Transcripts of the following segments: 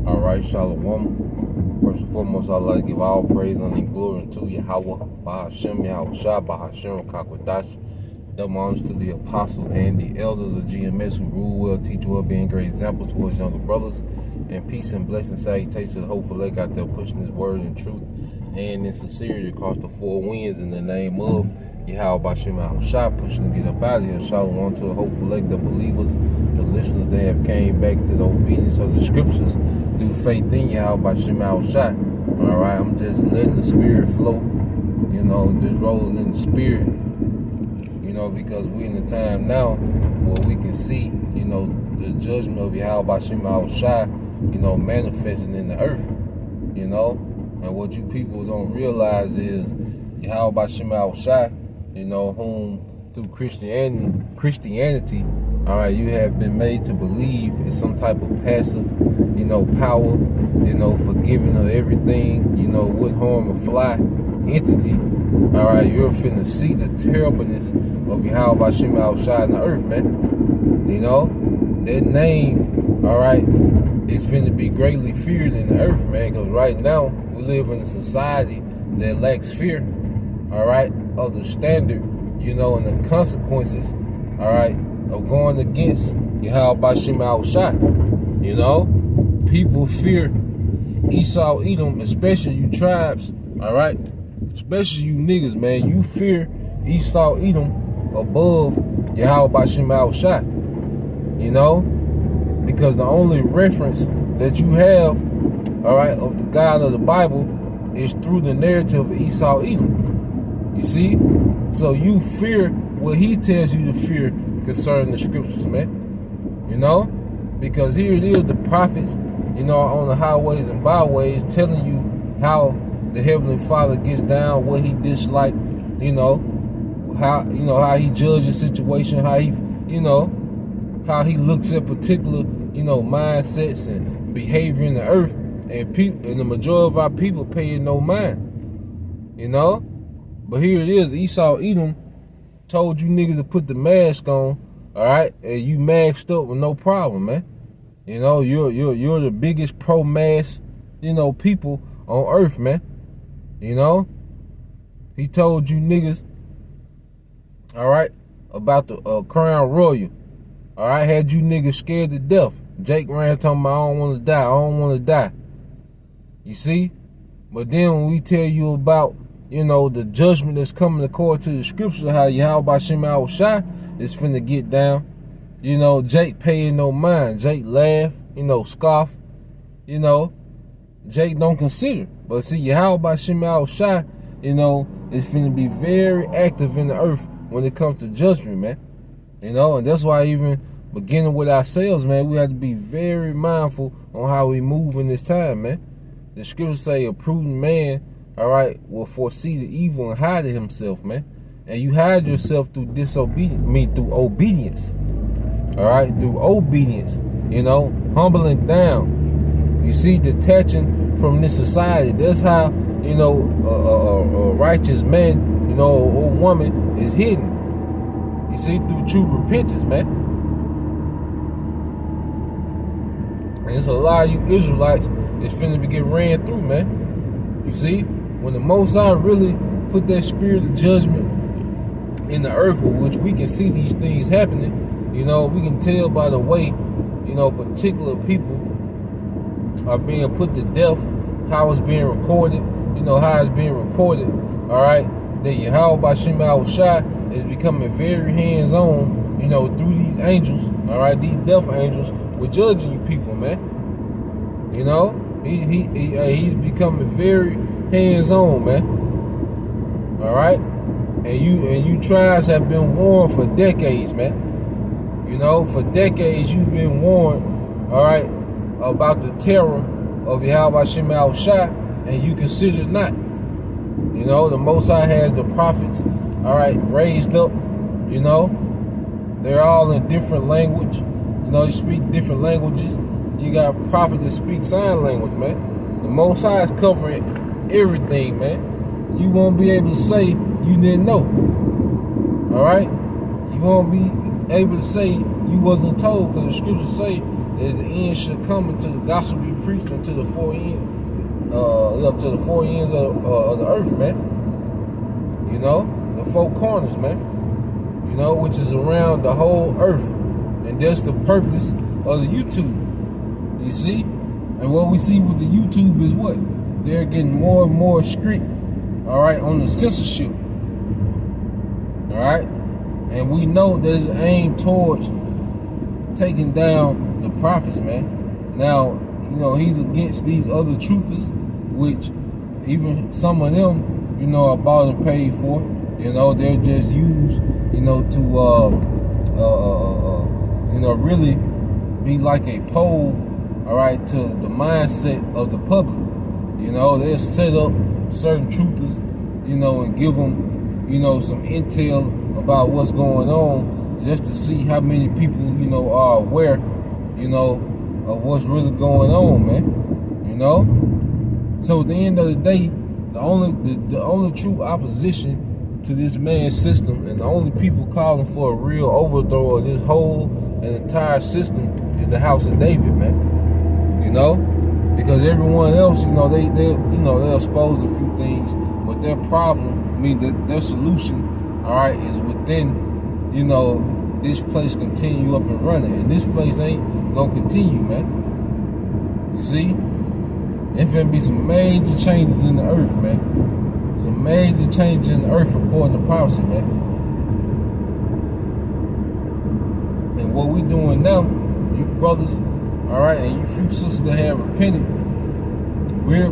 All right, Shalom. First and foremost, I'd like to give all praise and glory unto Yahweh, Bahashem, Yahweh Shah, Bahashem, Kakwadash. Double honors to the apostles and the elders of GMS who rule well, teach well, being great example towards younger brothers. And peace and blessing, salutations to the hopeful leg out there pushing this word in truth and in sincerity across the four winds in the name of Yahweh Bahashem, Yahweh Shah, pushing to get up out of here. Shalom to the hopeful leg, the believers, the listeners that have came back to the obedience of the scriptures through faith in Yahweh Bahashem, Yahweh Shah. All right, I'm just letting the spirit flow, just rolling in the spirit, because we're in the time now where we can see, the judgment of Yahweh Bahashem, Yahweh Shah, manifesting in the earth, and what you people don't realize is Yahweh Bahashem, Yahweh Shah, whom through Christianity, all right, you have been made to believe in some type of passive, power, forgiving of everything, would harm a fly entity. All right, you're finna see the terribleness of Yahweh Bahashem, Yahweh Shah in the earth, man. That name, all right, is finna be greatly feared in the earth, man, because right now we live in a society that lacks fear, all right, of the standard, and the consequences, all right, of going against Yahweh Bahashem, Yahweh Shah. People fear Esau, Edom, especially you tribes, all right, especially you niggas, man. You fear Esau, Edom above Yahweh Bahashem, Yahweh Shah, because the only reference that you have, all right, of the God of the Bible is through the narrative of Esau, Edom. You see? So you fear what he tells you to fear concerning the scriptures, man. Because here it is, the prophets, on the highways and byways telling you how the Heavenly Father gets down, what he dislikes, how he judges situation, how he, how he looks at particular, mindsets and behavior in the earth, and the majority of our people pay it no mind, But here it is, Esau, Edom told you niggas to put the mask on, all right, and you masked up with no problem, man. You're the biggest pro-mask, people on earth, man. He told you niggas, all right, about the Crown Royal, all right, had you niggas scared to death. Jake ran talking about, I don't want to die, I don't want to die. You see? But then when we tell you about, the judgment that's coming according to the scripture, how Yahweh Bahashem, Yahweh Shah is finna get down, Jake paying no mind. Jake laugh, scoff, Jake don't consider. But see, Yahweh Bahashem, Yahweh Shah, is finna be very active in the earth when it comes to judgment, man. And that's why even beginning with ourselves, man, we have to be very mindful on how we move in this time, man. The scriptures say a prudent man, all right, will foresee the evil and hide it himself, man. And you hide yourself through through obedience. All right, through obedience, humbling down. You see, detaching from this society. That's how, a righteous man, or woman is hidden. You see, through true repentance, man. And it's a lot of you Israelites that's finna be getting ran through, man. You see, when the Most High really put that spirit of judgment in the earth, which we can see these things happening, we can tell by the way, particular people are being put to death, how it's being recorded, how it's being reported, all right, that Yahweh Bahashem, Yahweh Shah is becoming very hands-on, through these angels, all right, these death angels, with judging you people, man. He's becoming very hands-on, man. All right, and you tribes have been warned for decades, man. For decades you've been warned, all right, about the terror of Yahweh Bahashem, Yahweh Shah, and you consider it not. The Most High has the prophets, all right, raised up. They're all in different language. You speak different languages. You got prophets that speak sign language, man. The Most High is covering everything, man. You won't be able to say you didn't know. All right? You won't be able to say you wasn't told, because the scriptures say that the end should come until the gospel be preached unto the four ends, to the four ends of the earth, man. You know, the four corners, man. You know, which is around the whole earth, and that's the purpose of the YouTube. You see, and what we see with the YouTube is what they're getting more and more strict. All right, on the censorship. All right, and we know that it's aimed towards taking down the prophets, man. Now, you know, he's against these other truthers, which even some of them, you know, are bought and paid for. You know, they're just used, you know, to you know, really be like a pole, all right, to the mindset of the public. You know, they'll set up certain truthers, you know, and give them, you know, some intel about what's going on, just to see how many people, you know, are aware, you know, of what's really going on, man. You know? So at the end of the day, the only true opposition to this man's system, and the only people calling for a real overthrow of this whole and entire system, is the house of David, man. You know? Because everyone else, you know, they'll expose a few things, but their problem, I mean, their solution, all right, is within, you know, this place continue up and running, and this place ain't gonna continue, man. You see, there's gonna be some major changes in the earth, man. Some major changes in the earth according to prophecy, man. And what we doing now, you brothers, all right, and you few sisters that have repented, we're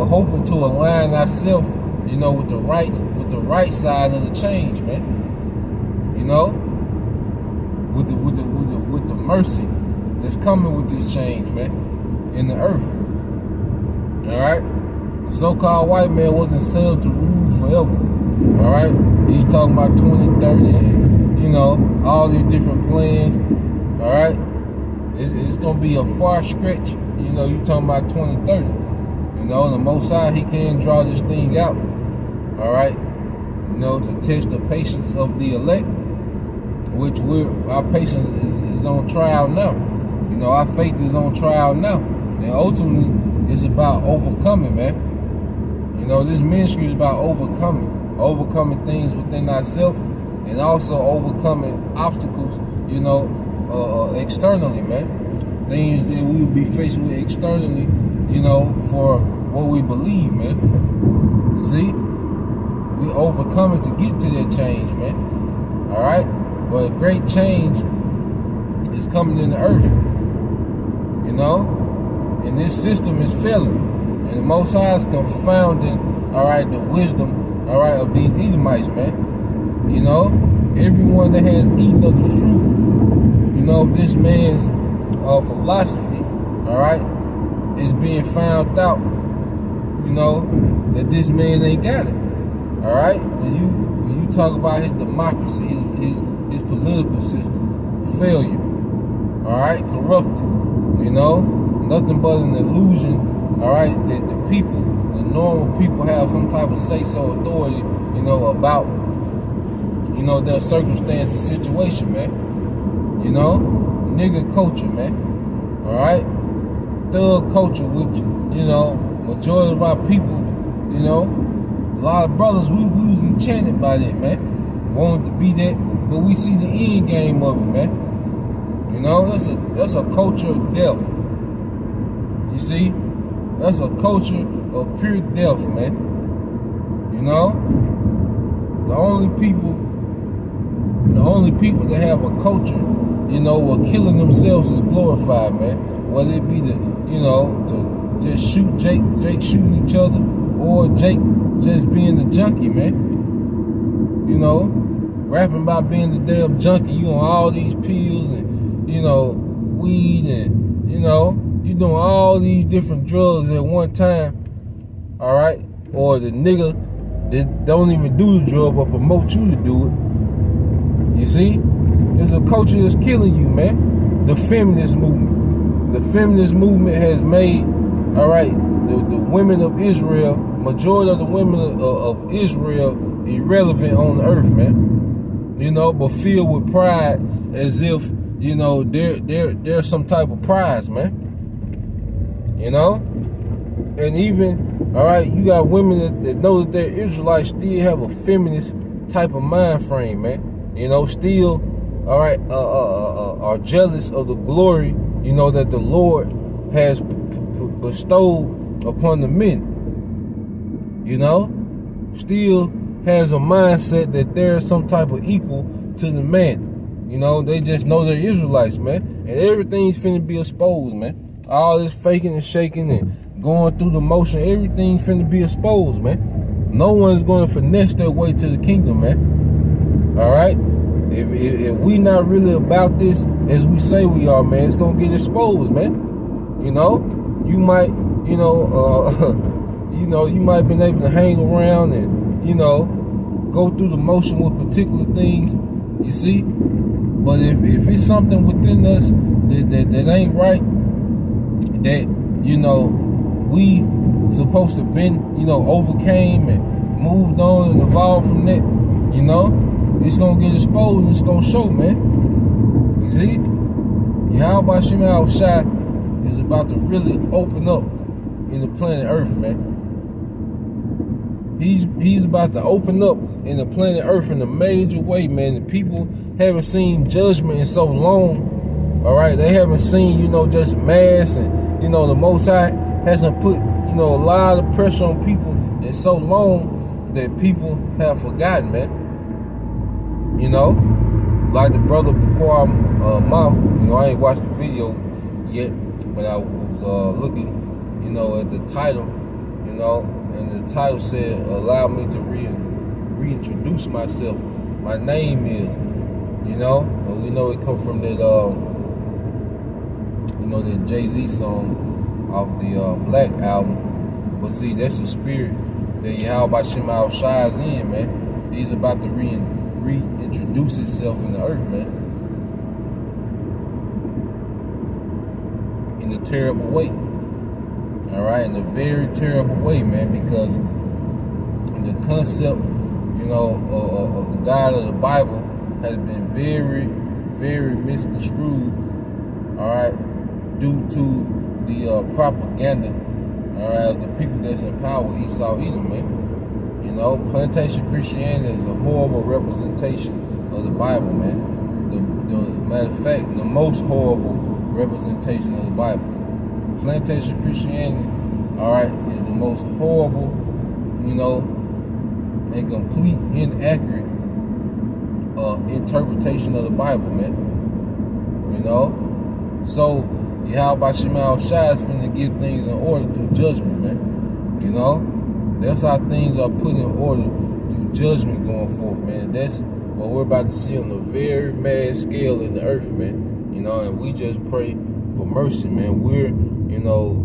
hoping to align ourselves, you know, with the right side of the change, man. You know, with the mercy that's coming with this change, man, in the earth. All right, the so-called white man wasn't sailed to rule forever. All right, he's talking about 2030, and, you know, all these different plans. All right, it's gonna be a far stretch. You know, you talking about 2030. You know, the Most High, he can draw this thing out. All right, you know, to test the patience of the elect, which our patience is on trial now. You know, our faith is on trial now, and ultimately, it's about overcoming, man. You know, this ministry is about overcoming things within ourselves, and also overcoming obstacles, you know, externally, man. Things that we will be faced with externally, you know, for what we believe, man. You see? We overcoming to get to that change, man. All right? But a great change is coming in the earth. You know? And this system is failing. And the Most High is confounding, all right, the wisdom, all right, of these Edomites, man. You know? Everyone that has eaten of the fruit, you know, of this man's philosophy, all right, is being found out, you know, that this man ain't got it. All right, when you talk about his democracy, his political system, failure, all right, corrupted, you know, nothing but an illusion, all right, that the people, the normal people, have some type of say-so authority, you know, about, you know, their circumstance and situation, man. You know, nigga culture, man. All right, thug culture, which, you know, majority of our people, you know, a lot of brothers, we was enchanted by that, man. Wanted to be that, but we see the end game of it, man. You know, that's a culture of death. You see, that's a culture of pure death, man. You know, the only people that have a culture, you know, of killing themselves is glorified, man. Whether it be you know, to just shoot Jake shooting each other, or Jake just being a junkie, man. You know, rapping about being the damn junkie. You on all these pills and, you know, weed, and, you know, you doing all these different drugs at one time. All right, or the nigga that don't even do the drug but promote you to do it. You see, there's a culture that's killing you, man. The feminist movement. The feminist movement has made, all right, the women of Israel, majority of the women of Israel, irrelevant on the earth, man. you know, but filled with pride as if, you know, they're some type of prize, man. You know? And even, all right, you got women that know that they're Israelites still have a feminist type of mind frame, man. You know, still, all right, are jealous of the glory, you know, that the Lord has bestowed upon the men. You know? Still has a mindset that they're some type of equal to the man. You know, they just know they're Israelites, man. And everything's finna be exposed, man. All this faking and shaking and going through the motion, everything finna be exposed, man. No one's gonna finesse their way to the kingdom, man. All right? If we not really about this as we say we are, man, it's gonna get exposed, man. You know, you might, you know, you might have been able to hang around and, you know, go through the motion with particular things, you see. But if it's something within us that ain't right, that, you know, we supposed to been, you know, overcame and moved on and evolved from that, you know, it's gonna get exposed and it's gonna show, man. You see? Yahweh Shemel Shai is about to really open up in the planet Earth, man. He's about to open up in the planet Earth in a major way, man. The people haven't seen judgment in so long. All right, they haven't seen, you know, just mass, and, you know, the Most High hasn't put, you know, a lot of pressure on people in so long that people have forgotten, man. You know, like the brother Before Mouth, you know, I ain't watched the video yet, but I was looking, you know, at the title, you know, and the title said, allow me to reintroduce myself. My name is, you know, and we know it come from that, you know, that Jay-Z song off the Black album. But see, that's the spirit that Yahweh Shemel Shai is in, man. He's about to reintroduce himself in the earth, man. In a terrible way. All right, in a very terrible way, man, because the concept, you know, of the God of the Bible has been very, very misconstrued, all right, due to the propaganda, all right, of the people that's in power, Esau, Edom, man. You know, plantation Christianity is a horrible representation of the Bible, man. The matter of fact, the most horrible representation of the Bible. Plantation Christianity, all right, is the most horrible, you know, and complete inaccurate interpretation of the Bible, man. You know, so Yahweh Shemel Shai is finna get things in order through judgment, man. You know, that's how things are put in order through judgment going forth, man. That's what we're about to see on a very mad scale in the earth, man. You know, and we just pray for mercy, man. We're, you know,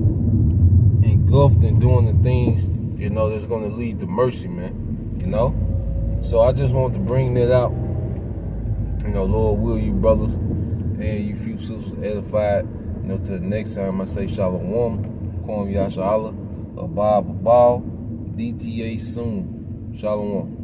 engulfed in doing the things, you know, that's going to lead to mercy, man. You know? So I just wanted to bring that out. You know, Lord will you brothers and you few sisters edified. You know, till the next time I say Shalom, Kwam Yasha Allah, Abab Abal, DTA soon. Shalom.